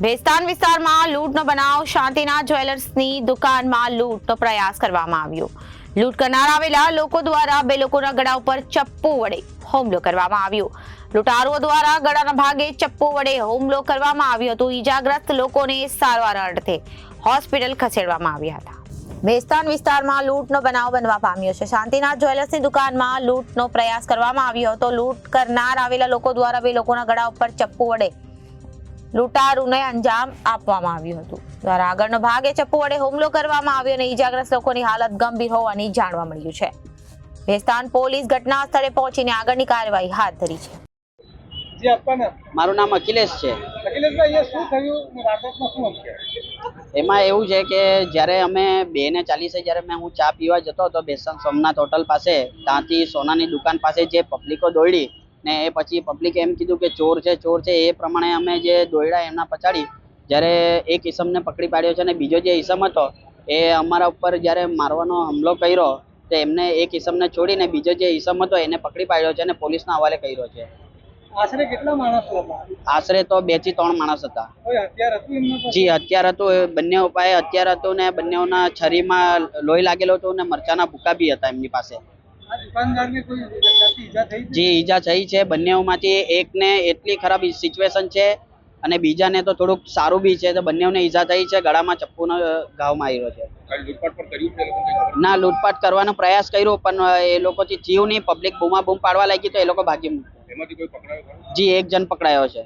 ભેસ્તાન વિસ્તારમાં લૂંટનો બનાવ. શાંતિનાથ જ્વેલર્સની દુકાનમાં લૂંટનો પ્રયાસ કરવામાં આવ્યો. લૂંટ કરનાર આવેલા લોકો દ્વારા બે લોકોના ગળા ઉપર ચપ્પુ વડે હુમલો કરવામાં આવ્યો. લૂંટારુઓ દ્વારા ગળાના ભાગે ચપ્પુ વડે હુમલો કરવામાં આવ્યો હતો. ઈજાગ્રસ્ત લોકોને સારવાર અર્થે હોસ્પિટલ ખસેડવામાં આવ્યા હતા. ભેસ્તાન વિસ્તારમાં લૂંટનો બનાવ બનવા પામ્યો છે. શાંતિનાથ જ્વેલર્સની દુકાનમાં લૂંટનો પ્રયાસ કરવામાં આવ્યો હતો. લૂંટ કરનાર આવેલા લોકો દ્વારા બે લોકોના ગળા ઉપર ચપ્પુ વડે લૂંટારૂને અંજામ આપવામાં આવ્યું હતું. દ્વારા આગળનો ભાગે ચપ્પુ વડે હુમલો કરવામાં આવ્યો અને ઈજાગ્રસ્ત લોકોની હાલત ગંભીર હોવાની જાણવા મળ્યું છે. ભેસ્તાન પોલીસ ઘટના સ્થળે પહોંચીને આગળની કાર્યવાહી હાથ ધરી છે. મારું નામ અખિલેશ છે. એમાં એવું છે કે જ્યારે અમે 2:40 જ્યારે હું ચા પીવા જતો હતો ભેસ્તાન સોમનાથ હોટલ પાસે, ત્યાંથી સોનાની દુકાન પાસે જે પબ્લિકો દોડી ને એ પછી પબ્લિકે એમ કીધું કે ચોર છે. એ પ્રમાણે અમે જે દોડ્યા એમના પછાડી જ્યારે એક ઈસમને પકડી પાડ્યો છે અને બીજો જે ઈસમ હતો એ અમારા ઉપર જ્યારે મારવાનો હુમલો કર્યો તો એમને એક ઈસમને છોડીને બીજો જે ઈસમ હતો એને પકડી પાડ્યો છે અને પોલીસના હવાલે કર્યો છે. આશરે કેટલા માણસ હતા? આશરે તો 2 થી 3 માણસ હતા. કોઈ હથિયાર હતું એમના પાસે? જી હથિયાર હતું. બંને ઉપાય હથિયાર હતું ને બંનેઓના છરીમાં લોહી લાગેલો હતો ને મરચાના ભૂકા બી હતા એમની પાસે. આ દુકાનદારને કોઈ જાતની ઈજા થઈ? જી ઈજા થઈ છે. બંનેઓમાંથી એકને એટલી ખરાબ સિચ્યુએશન છે અને બીજાને તો થોડુંક સારું બી છે. તો બંનેઓને ઈજા થઈ છે. ગળામાં ચપ્પુનો ઘાવ માર્યો છે. ના, લૂંટપાટ કરવાનો પ્રયાસ કર્યો પણ એ લોકોથી થયું નહીં. પબ્લિક બૂમા બૂમ પાડવા લાગી તો એ લોકો ભાગી મૂક્યા. જી એક જણ પકડાયો છે.